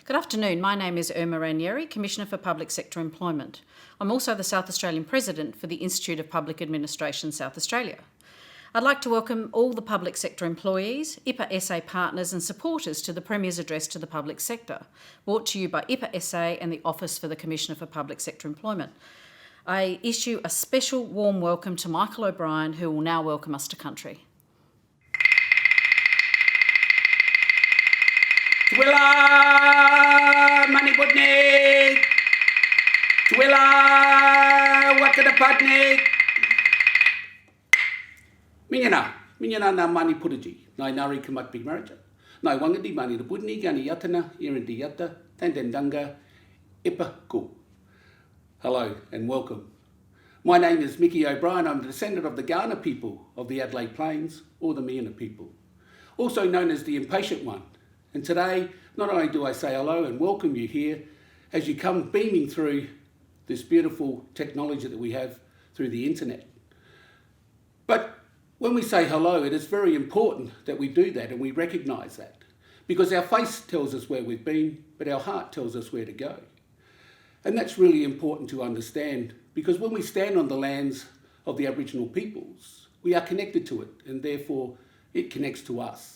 Good afternoon. My name is Irma Ranieri, Commissioner for Public Sector Employment. I'm also the South Australian President for the Institute of Public Administration South Australia. I'd like to welcome all the public sector employees, IPA SA partners and supporters to the Premier's Address to the Public Sector, brought to you by IPA SA and the Office for the Commissioner for Public Sector Employment. I issue a special warm welcome to Michael O'Brien, who will now welcome us to country. Twila Maniputnik, Twila Wakadapatnik. Minyana na Maniputaji, Nai Nari Kamat Big Maraja, Nai Wangadi Mani the Budni, Gani Yatana, Irindi Yata, Tandendanga, Ipa Ku. Hello and welcome. My name is Mickey O'Brien. I'm the descendant of the Kaurna people of the Adelaide Plains, or the Miona people, also known as the Impatient One. And today, not only do I say hello and welcome you here as you come beaming through this beautiful technology that we have through the internet, but when we say hello, it is very important that we do that and we recognise that, because our face tells us where we've been, but our heart tells us where to go. And that's really important to understand, because when we stand on the lands of the Aboriginal peoples, we are connected to it, and therefore it connects to us.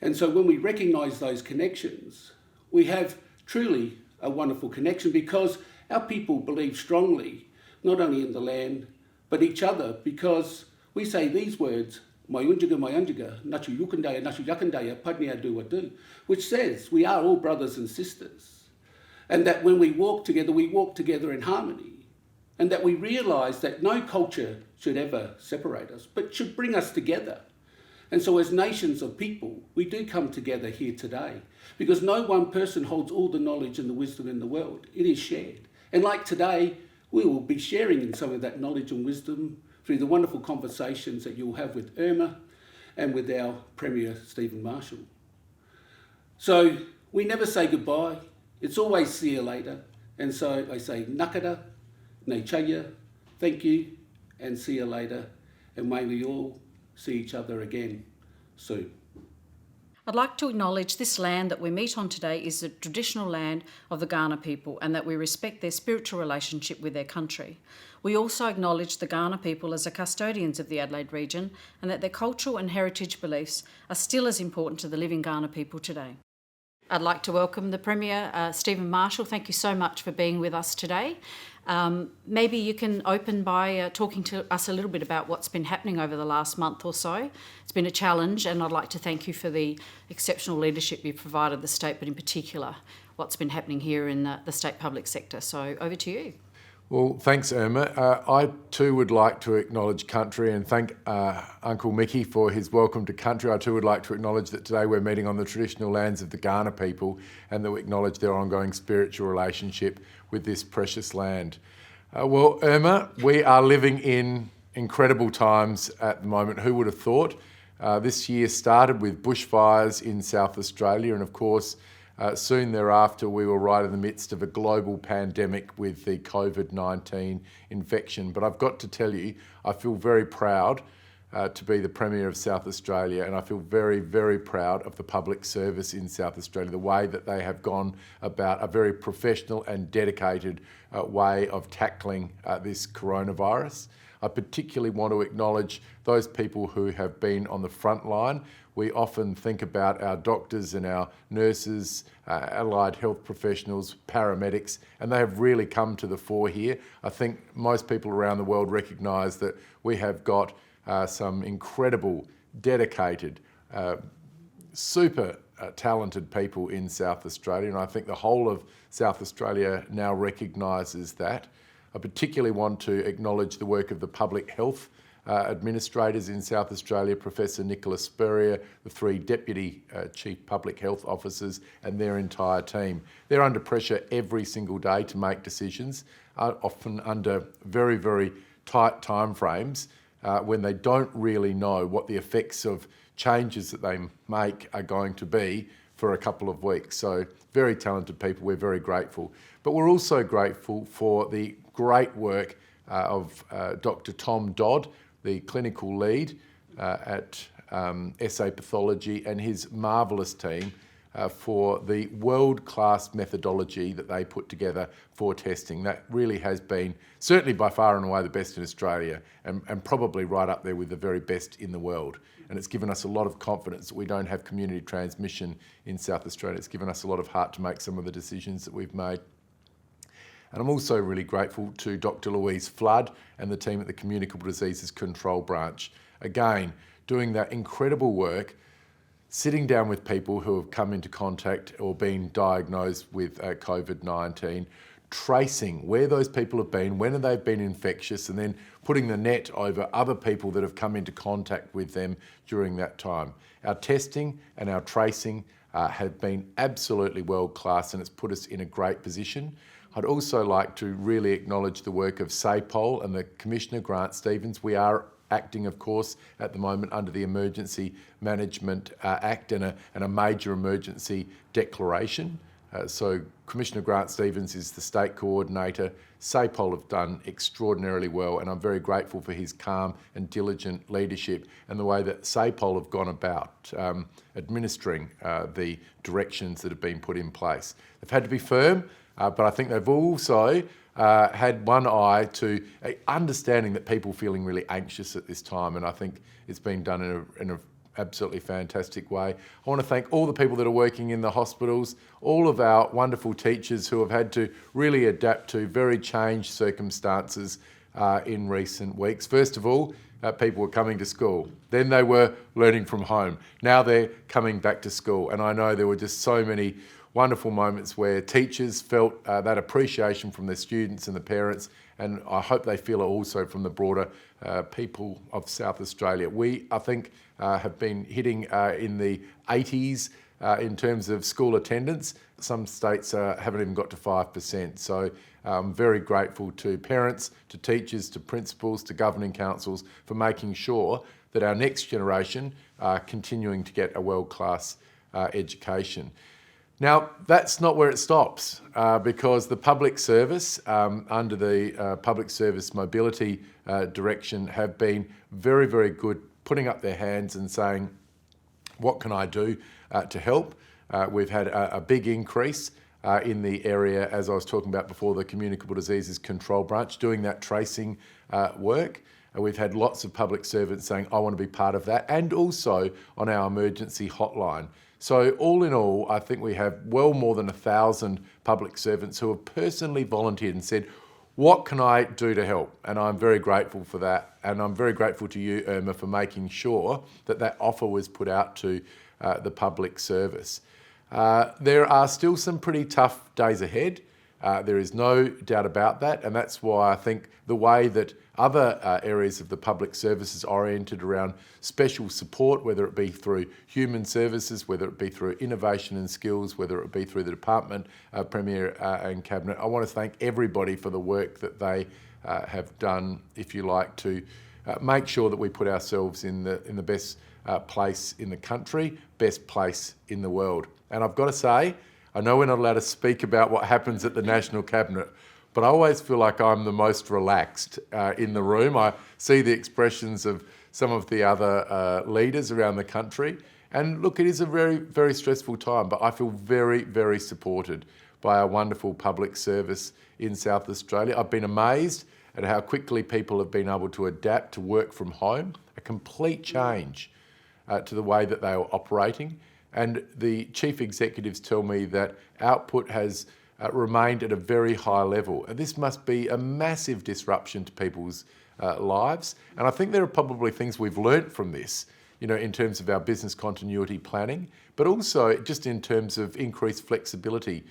And so when we recognise those connections, we have truly a wonderful connection, because our people believe strongly, not only in the land, but each other, because we say these words, Mayunjaga, Nachu Yukandaya, Nachu Yakandaya, Padnia do, which says we are all brothers and sisters. And that when we walk together in harmony, and that we realise that no culture should ever separate us, but should bring us together. And so as nations of people, we do come together here today, because no one person holds all the knowledge and the wisdom in the world. It is shared. And like today, we will be sharing in some of that knowledge and wisdom through the wonderful conversations that you'll have with Irma and with our Premier, Stephen Marshall. So we never say goodbye. It's always see you later. And so I say nakara, nei chaya, thank you, and see you later. And may we all see each other again soon. I'd like to acknowledge this land that we meet on today is the traditional land of the Kaurna people, and that we respect their spiritual relationship with their country. We also acknowledge the Kaurna people as the custodians of the Adelaide region, and that their cultural and heritage beliefs are still as important to the living Kaurna people today. I'd like to welcome the Premier, Stephen Marshall. Thank you so much for being with us today. Maybe you can open by talking to us a little bit about what's been happening over the last month or so. It's been a challenge, and I'd like to thank you for the exceptional leadership you've provided the state, but in particular what's been happening here in the state public sector. So over to you. Well, thanks, Irma. I too would like to acknowledge country and thank Uncle Mickey for his welcome to country. I too would like to acknowledge that today we're meeting on the traditional lands of the Kaurna people, and that we acknowledge their ongoing spiritual relationship with this precious land. Well, Irma, we are living in incredible times at the moment. Who would have thought? This year started with bushfires in South Australia, and of course, soon thereafter, we were right in the midst of a global pandemic with the COVID-19 infection. But I've got to tell you, I feel very proud to be the Premier of South Australia, and I feel very, very proud of the public service in South Australia, the way that they have gone about a very professional and dedicated way of tackling this coronavirus. I particularly want to acknowledge those people who have been on the front line. We often think about our doctors and our nurses, allied health professionals, paramedics, and they have really come to the fore here. I think most people around the world recognise that we have got some incredible, dedicated, super talented people in South Australia, and I think the whole of South Australia now recognises that. I particularly want to acknowledge the work of the public health administrators in South Australia, Professor Nicholas Spurrier, the 3 Deputy Chief Public Health Officers and their entire team. They're under pressure every single day to make decisions, often under very, very tight timeframes when they don't really know what the effects of changes that they make are going to be for a couple of weeks. So very talented people, we're very grateful. But we're also grateful for the great work of Dr. Tom Dodd, the clinical lead at SA Pathology, and his marvellous team for the world-class methodology that they put together for testing. That really has been certainly by far and away the best in Australia, and probably right up there with the very best in the world. And it's given us a lot of confidence that we don't have community transmission in South Australia. It's given us a lot of heart to make some of the decisions that we've made. And I'm also really grateful to Dr. Louise Flood and the team at the Communicable Diseases Control Branch. Again, doing that incredible work, sitting down with people who have come into contact or been diagnosed with COVID-19, tracing where those people have been, when they've been infectious, and then putting the net over other people that have come into contact with them during that time. Our testing and our tracing have been absolutely world-class, and it's put us in a great position. I'd also like to really acknowledge the work of SAPOL and the Commissioner, Grant Stevens. We are acting, of course, at the moment under the Emergency Management Act and a major emergency declaration. So Commissioner Grant Stevens is the state coordinator. SAPOL have done extraordinarily well, and I'm very grateful for his calm and diligent leadership and the way that SAPOL have gone about administering the directions that have been put in place. They've had to be firm, but I think they've also had one eye to understanding that people feeling really anxious at this time, and I think it's been done in an absolutely fantastic way. I want to thank all the people that are working in the hospitals, all of our wonderful teachers who have had to really adapt to very changed circumstances in recent weeks. First of all, people were coming to school. Then they were learning from home. Now they're coming back to school, and I know there were just so many wonderful moments where teachers felt that appreciation from their students and the parents, and I hope they feel it also from the broader people of South Australia. We, I think, have been hitting in the 80s in terms of school attendance. Some states haven't even got to 5%. So I'm very grateful to parents, to teachers, to principals, to governing councils for making sure that our next generation are continuing to get a world-class education. Now, that's not where it stops, because the public service, under the Public Service Mobility Direction, have been very, very good putting up their hands and saying, what can I do to help? We've had a big increase in the area, as I was talking about before, the Communicable Diseases Control Branch, doing that tracing work. We've had lots of public servants saying, I want to be part of that, and also on our emergency hotline. So all in all, I think we have well more than 1,000 public servants who have personally volunteered and said, what can I do to help? And I'm very grateful for that. And I'm very grateful to you, Irma, for making sure that that offer was put out to the public service. There are still some pretty tough days ahead. There is no doubt about that. And that's why I think the way that other areas of the public service is oriented around special support, whether it be through human services, whether it be through innovation and skills, whether it be through the Department, Premier and Cabinet. I want to thank everybody for the work that they have done, if you like, to make sure that we put ourselves in the best place in the country, best place in the world. And I've got to say, I know we're not allowed to speak about what happens at the National Cabinet, but I always feel like I'm the most relaxed in the room. I see the expressions of some of the other leaders around the country. And look, it is a very, very stressful time, but I feel very, very supported by our wonderful public service in South Australia. I've been amazed at how quickly people have been able to adapt to work from home, a complete change to the way that they are operating. And the chief executives tell me that output has remained at a very high level. And this must be a massive disruption to people's lives. And I think there are probably things we've learnt from this, you know, in terms of our business continuity planning, but also just in terms of increased flexibility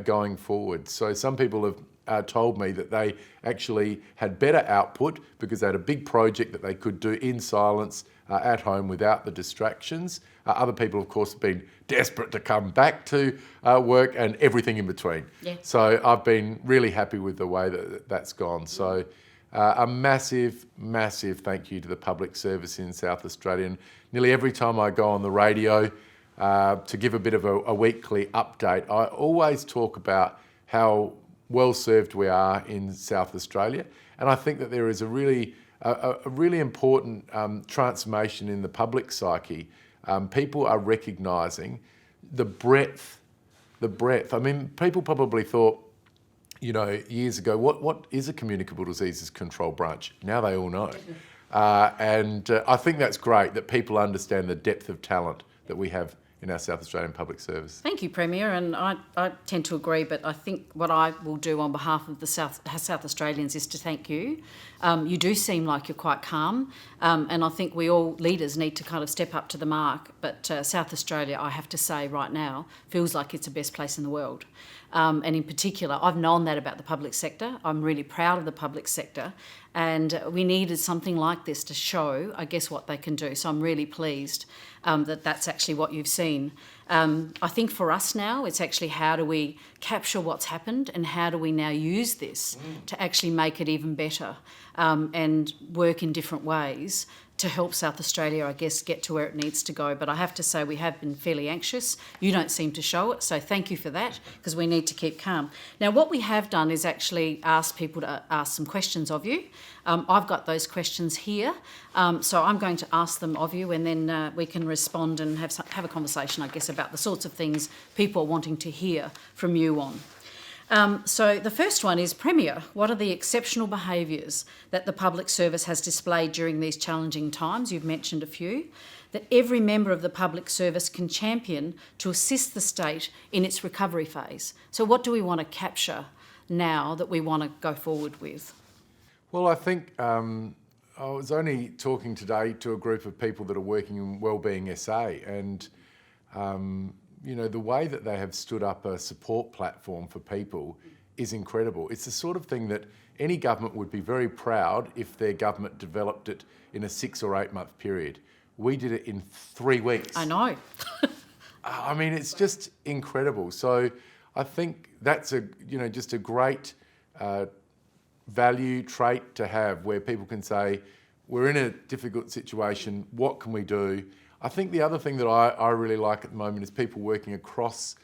going forward. So some people have told me that they actually had better output because they had a big project that they could do in silence at home without the distractions. Other people, of course, have been desperate to come back to work and everything in between. Yeah. So I've been really happy with the way that that's gone. So a massive, massive thank you to the public service in South Australia. And nearly every time I go on the radio to give a bit of a weekly update, I always talk about how well served we are in South Australia. And I think that there is a really important transformation in the public psyche. People are recognising the breadth. I mean, people probably thought, years ago, what is a communicable diseases control branch? Now they all know. And I think that's great that people understand the depth of talent that we have in our South Australian public service. Thank you, Premier, and I tend to agree, but I think what I will do on behalf of the South Australians is to thank you. You do seem like you're quite calm, and I think we all leaders need to kind of step up to the mark, but South Australia, I have to say right now, feels like it's the best place in the world. And in particular, I've known that about the public sector. I'm really proud of the public sector, and we needed something like this to show, I guess, what they can do. So I'm really pleased that that's actually what you've seen. I think for us now, it's actually how do we capture what's happened and how do we now use this to actually make it even better and work in different ways to help South Australia, I guess, get to where it needs to go. But I have to say we have been fairly anxious. You don't seem to show it, so thank you for that, because we need to keep calm. Now, what we have done is actually ask people to ask some questions of you. I've got those questions here, so I'm going to ask them of you, and then we can respond and have a conversation, I guess, about the sorts of things people are wanting to hear from you on. So the first one is, Premier, what are the exceptional behaviours that the public service has displayed during these challenging times? You've mentioned a few, that every member of the public service can champion to assist the state in its recovery phase. So what do we want to capture now that we want to go forward with? Well, I think I was only talking today to a group of people that are working in Wellbeing SA, and the way that they have stood up a support platform for people is incredible. It's the sort of thing that any government would be very proud if their government developed it in a 6 or 8 month period. We did it in 3 weeks. I know. I mean, it's just incredible. So I think that's just a great value trait to have, where people can say, we're in a difficult situation, what can we do? I think the other thing that I really like at the moment is people working across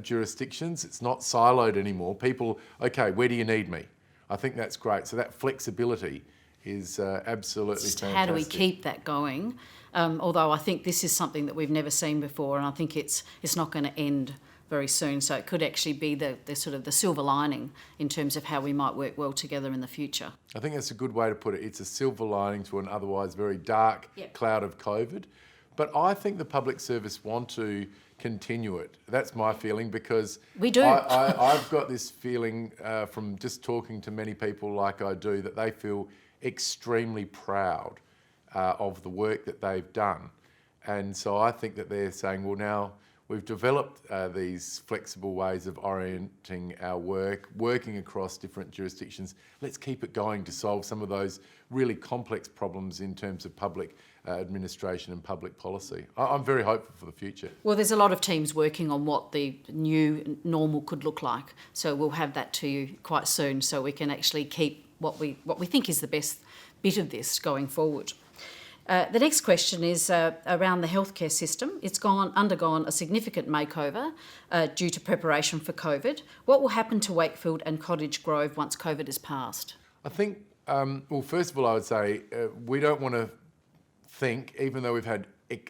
jurisdictions. It's not siloed anymore. People, okay, where do you need me? I think that's great. So that flexibility is absolutely fantastic. How do we keep that going? Although I think this is something that we've never seen before, and I think it's not going to end very soon. So it could actually be the sort of the silver lining in terms of how we might work well together in the future. I think that's a good way to put it. It's a silver lining to an otherwise very dark cloud of COVID. But I think the public service want to continue it. That's my feeling, because we do. I've got this feeling from just talking to many people like I do, that they feel extremely proud of the work that they've done. And so I think that they're saying, well, now we've developed these flexible ways of orienting our work, working across different jurisdictions. Let's keep it going to solve some of those really complex problems in terms of public administration and public policy. I'm very hopeful for the future. Well, there's a lot of teams working on what the new normal could look like. So we'll have that to you quite soon, so we can actually keep what we think is the best bit of this going forward. The next question is around the healthcare system. It's undergone a significant makeover due to preparation for COVID. What will happen to Wakefield and Cottage Grove once COVID is passed? I think, first of all, I would say we don't want to think, even though we've had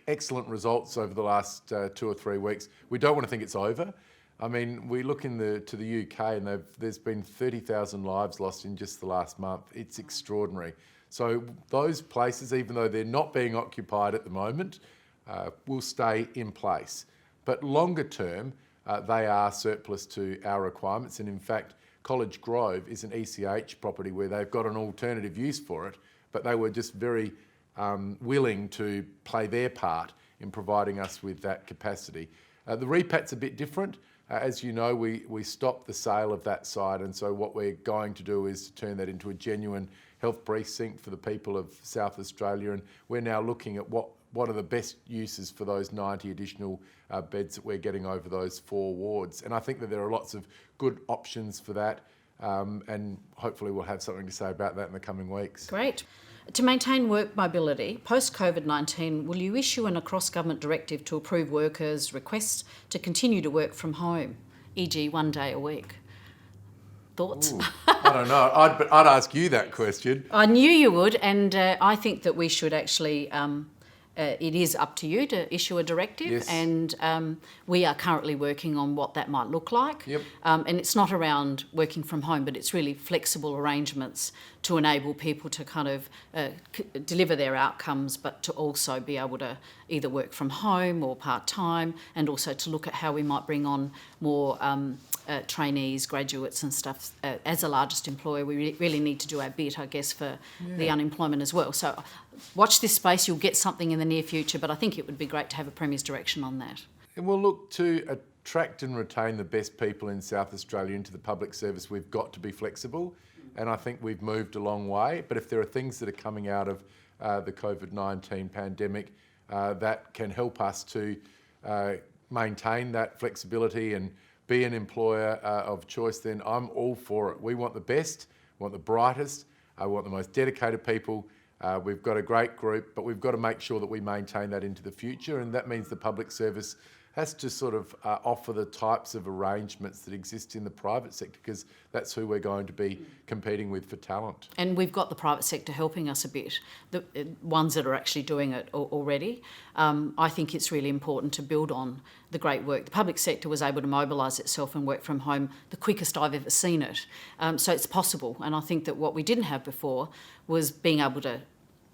excellent results over the last 2 or 3 weeks, we don't want to think it's over. I mean, we look to the UK, and there's been 30,000 lives lost in just the last month. It's extraordinary. So those places, even though they're not being occupied at the moment, will stay in place. But longer term, they are surplus to our requirements. And in fact, College Grove is an ECH property where they've got an alternative use for it, but they were just very willing to play their part in providing us with that capacity. The repat's a bit different. As you know, we stopped the sale of that site, and so what we're going to do is to turn that into a genuine health precinct for the people of South Australia, and we're now looking at what are the best uses for those 90 additional beds that we're getting over those 4 wards. And I think that there are lots of good options for that, and hopefully we'll have something to say about that in the coming weeks. Great. To maintain work mobility, post-COVID-19, will you issue an across-government directive to approve workers' requests to continue to work from home, e.g. 1 day a week? Thoughts? Ooh, I don't know. I'd ask you that question. I knew you would, and I think that we should actually it is up to you to issue a directive, Yes. and we are currently working on what that might look like. Yep. And it's not around working from home, but it's really flexible arrangements to enable people to kind of deliver their outcomes, but to also be able to either work from home or part-time, and also to look at how we might bring on more trainees, graduates and stuff. As a largest employer, we really need to do our bit, I guess, for the unemployment as well. So watch this space, you'll get something in the near future, but I think it would be great to have a Premier's direction on that. And we'll look to attract and retain the best people in South Australia into the public service. We've got to be flexible, and I think we've moved a long way. But if there are things that are coming out of the COVID-19 pandemic that can help us to maintain that flexibility and be an employer of choice, then I'm all for it. We want the best, we want the brightest, we want the most dedicated people. We've got a great group, but we've got to make sure that we maintain that into the future, and that means the public service has to sort of offer the types of arrangements that exist in the private sector, because that's who we're going to be competing with for talent. And we've got the private sector helping us a bit, the ones that are actually doing it already. I think it's really important to build on the great work. The public sector was able to mobilise itself and work from home the quickest I've ever seen it. So it's possible, and I think that what we didn't have before was being able to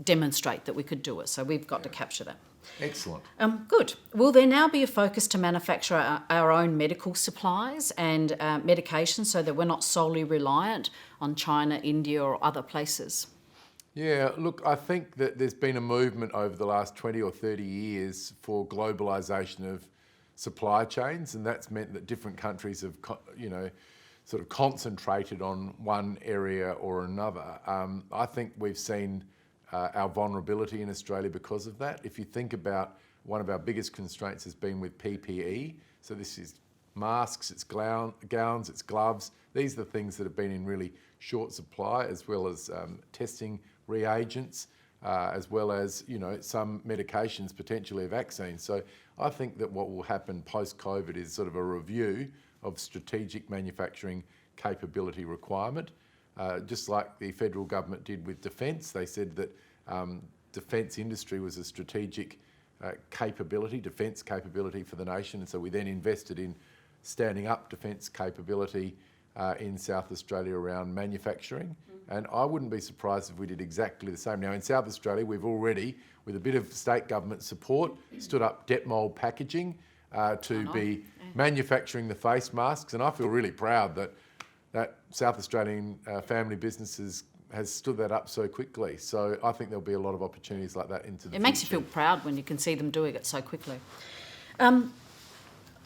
demonstrate that we could do it. So we've got to capture that. Excellent. Good. Will there now be a focus to manufacture our own medical supplies and medications so that we're not solely reliant on China, India or other places? Yeah, look, I think that there's been a movement over the last 20 or 30 years for globalisation of supply chains, and that's meant that different countries have, sort of concentrated on one area or another. I think we've seen our vulnerability in Australia because of that. If you think about, one of our biggest constraints has been with PPE. So this is masks, it's gowns, it's gloves. These are the things that have been in really short supply, as well as testing reagents, as well as some medications, potentially vaccines. So I think that what will happen post-COVID is sort of a review of strategic manufacturing capability requirement. Just like the federal government did with defence, they said that defence industry was a strategic defence capability for the nation, and so we then invested in standing up defence capability in South Australia around manufacturing. And I wouldn't be surprised if we did exactly the same. Now in South Australia, we've already, with a bit of state government support, stood up Detmold Packaging to be manufacturing the face masks, and I feel really proud that South Australian family businesses has stood that up so quickly. So I think there'll be a lot of opportunities like that into the future. It makes you feel proud when you can see them doing it so quickly.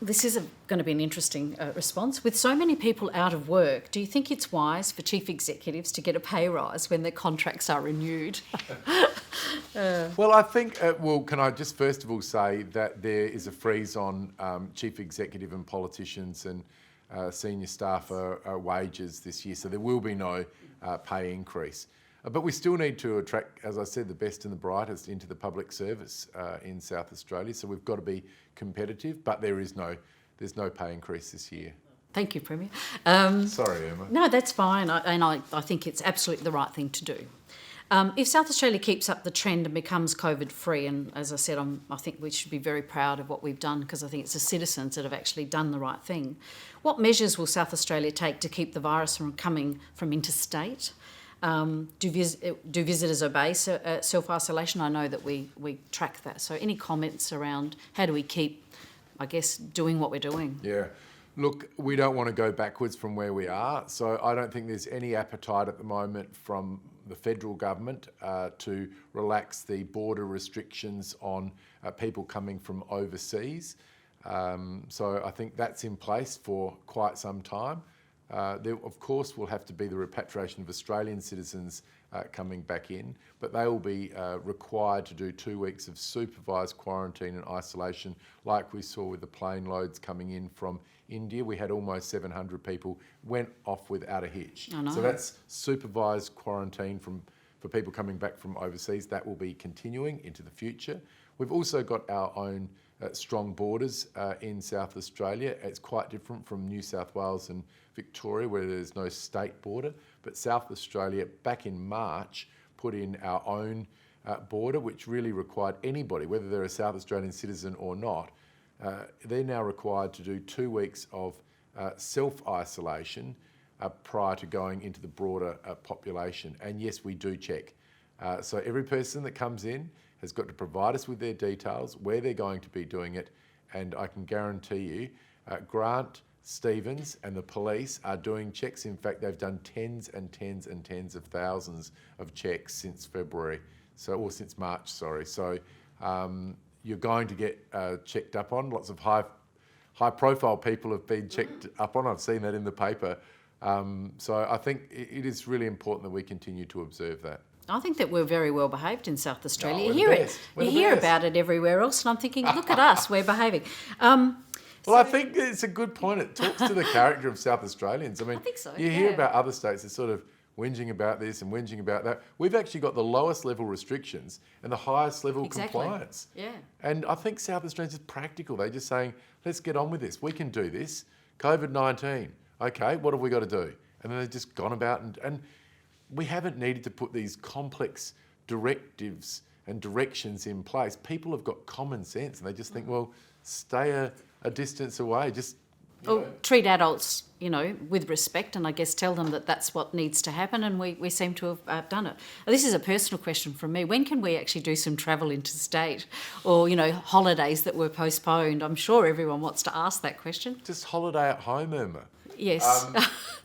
This is going to be an interesting response. With so many people out of work, do you think it's wise for chief executives to get a pay rise when their contracts are renewed? Well, I think, can I just first of all say that there is a freeze on chief executive and politicians and senior staff wages this year, so there will be no pay increase. But we still need to attract, as I said, the best and the brightest into the public service in South Australia. So we've got to be competitive, but there's no pay increase this year. Thank you, Premier. Sorry, Emma. No, that's fine, I think it's absolutely the right thing to do. If South Australia keeps up the trend and becomes COVID-free, and as I said, I think we should be very proud of what we've done, because I think it's the citizens that have actually done the right thing. What measures will South Australia take to keep the virus from coming from interstate? Do visitors obey self-isolation? I know that we track that. So any comments around how do we keep, I guess, doing what we're doing? Yeah. Look, we don't want to go backwards from where we are, so I don't think there's any appetite at the moment from the federal government to relax the border restrictions on people coming from overseas. So I think that's in place for quite some time. There, of course, will have to be the repatriation of Australian citizens coming back in, but they will be required to do 2 weeks of supervised quarantine and isolation, like we saw with the plane loads coming in from India. We had almost 700 people went off without a hitch. So that's supervised quarantine for people coming back from overseas. That will be continuing into the future. We've also got our own strong borders in South Australia. It's quite different from New South Wales and Victoria, where there's no state border. But South Australia, back in March, put in our own border, which really required anybody, whether they're a South Australian citizen or not, they're now required to do 2 weeks of self-isolation prior to going into the broader population. And yes, we do check. So every person that comes in has got to provide us with their details, where they're going to be doing it, and I can guarantee you, Grant Stevens and the police are doing checks. In fact, they've done tens and tens and tens of thousands of checks since February, or since March, sorry. So you're going to get checked up on. Lots of high-profile people have been checked up on. I've seen that in the paper. So I think it is really important that we continue to observe that. I think that we're very well behaved in South Australia. we're You the hear best. it. We're You the hear best. about it everywhere else, and I'm thinking, look at us, we're behaving. Well, I think it's a good point. It talks to the character of South Australians. I mean, think so, you hear yeah. about other states that sort of whinging about this and whinging about that. We've actually got the lowest level restrictions and the highest level Exactly. compliance. Yeah. And I think South Australians is practical. They're just saying, let's get on with this. We can do this. COVID-19. Okay, what have we got to do? And then they've just gone about and we haven't needed to put these complex directives and directions in place. People have got common sense and they just think, well, stay a distance away. Just Or treat adults, with respect, and I guess tell them that that's what needs to happen, and we seem to have done it. This is a personal question from me. When can we actually do some travel interstate, or holidays that were postponed? I'm sure everyone wants to ask that question. just holiday at home, Irma. Yes.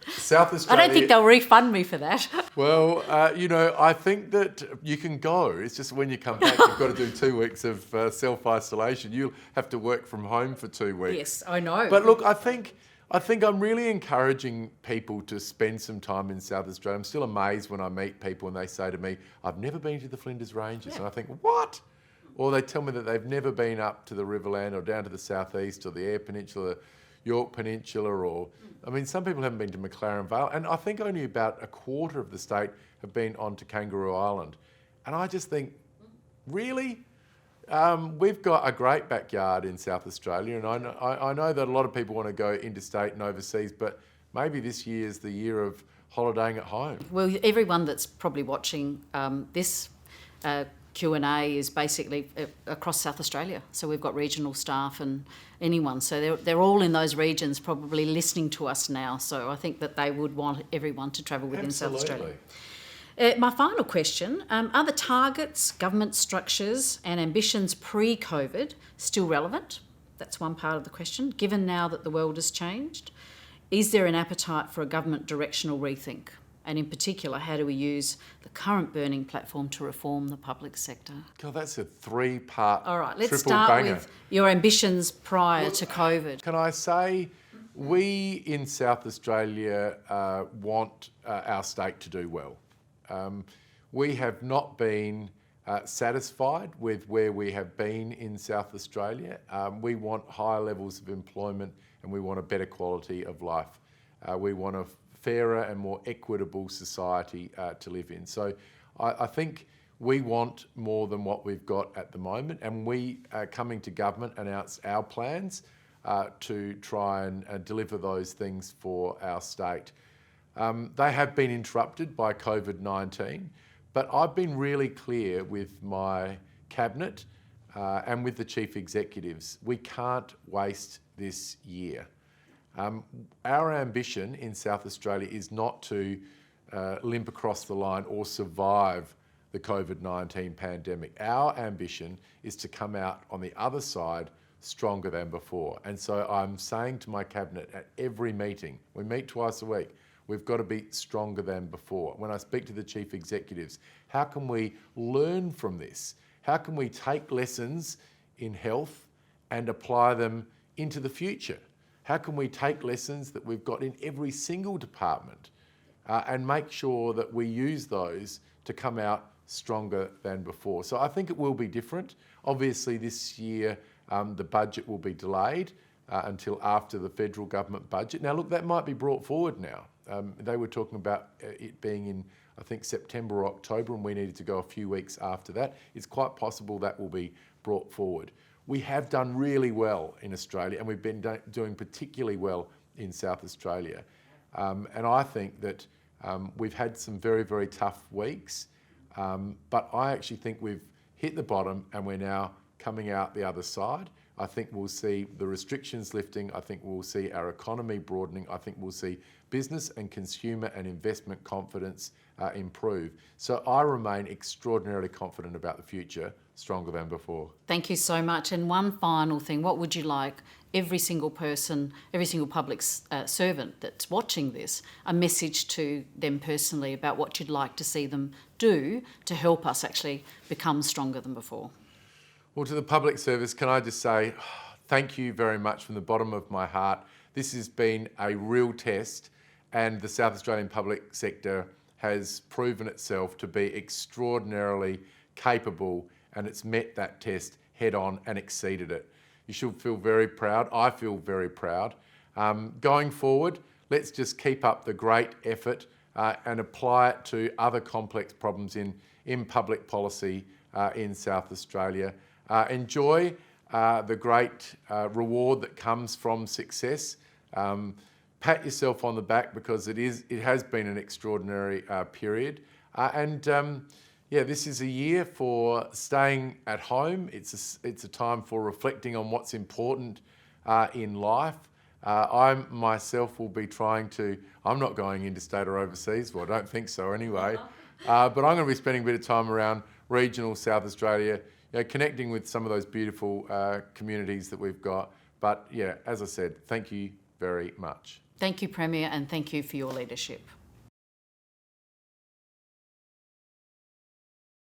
South I Australia. don't think they'll refund me for that. Well, I think that you can go. It's just when you come back, you've got to do 2 weeks of self-isolation. You'll have to work from home for 2 weeks. Yes, I know. But look, I think I'm really encouraging people to spend some time in South Australia. I'm still amazed when I meet people and they say to me, I've never been to the Flinders Ranges. Yeah. And I think, what? Or they tell me that they've never been up to the Riverland or down to the southeast or the Eyre Peninsula, York Peninsula, or some people haven't been to McLaren Vale, and I think only about a quarter of the state have been on to Kangaroo Island. And I just think, really? We've got a great backyard in South Australia, and I know that a lot of people want to go interstate and overseas, but maybe this year is the year of holidaying at home. Well, everyone that's probably watching this Q&A is basically across South Australia. So we've got regional staff and anyone. So they're all in those regions probably listening to us now. So I think that they would want everyone to travel within South Australia. My final question, are the targets, government structures and ambitions pre-COVID still relevant? That's one part of the question. Given now that the world has changed, is there an appetite for a government directional rethink? And in particular, how do we use the current burning platform to reform the public sector? God, that's a 3-part All right, let's triple start banger. with your ambitions prior to COVID. Can I say, we in South Australia want our state to do well. We have not been satisfied with where we have been in South Australia. We want higher levels of employment and we want a better quality of life. We want a fairer and more equitable society to live in. So I think we want more than what we've got at the moment, and we, coming to government, announced our plans to try and deliver those things for our state. They have been interrupted by COVID-19, but I've been really clear with my cabinet and with the chief executives. We can't waste this year. Our ambition in South Australia is not to limp across the line or survive the COVID-19 pandemic. Our ambition is to come out on the other side stronger than before. And so I'm saying to my cabinet at every meeting, we meet twice a week, we've got to be stronger than before. When I speak to the chief executives, how can we learn from this? How can we take lessons in health and apply them into the future? How can we take lessons that we've got in every single department and make sure that we use those to come out stronger than before? So I think it will be different. Obviously this year the budget will be delayed until after the federal government budget. Now look, that might be brought forward now. They were talking about it being in, I think, September or October, and we needed to go a few weeks after that. It's quite possible that will be brought forward. We have done really well in Australia, and we've been doing particularly well in South Australia. And I think that we've had some very, very tough weeks, But I actually think we've hit the bottom and we're now coming out the other side. I think we'll see the restrictions lifting. I think we'll see our economy broadening. I think we'll see business and consumer and investment confidence improve. So I remain extraordinarily confident about the future, stronger than before. Thank you so much. And one final thing, what would you like every single person, every single public servant that's watching this, a message to them personally about what you'd like to see them do to help us actually become stronger than before? Well, to the public service, can I just say thank you very much from the bottom of my heart. This has been a real test, and the South Australian public sector has proven itself to be extraordinarily capable, and it's met that test head on and exceeded it. You should feel very proud. I feel very proud. Going forward, let's just keep up the great effort and apply it to other complex problems in public policy in South Australia. Enjoy the great reward that comes from success. Pat yourself on the back because it has been an extraordinary period. This is a year for staying at home. It's a time for reflecting on what's important in life. I myself will be I'm not going interstate or overseas, well, I don't think so anyway, but I'm going to be spending a bit of time around regional South Australia, connecting with some of those beautiful communities that we've got. But yeah, as I said, thank you very much. Thank you, Premier, and thank you for your leadership.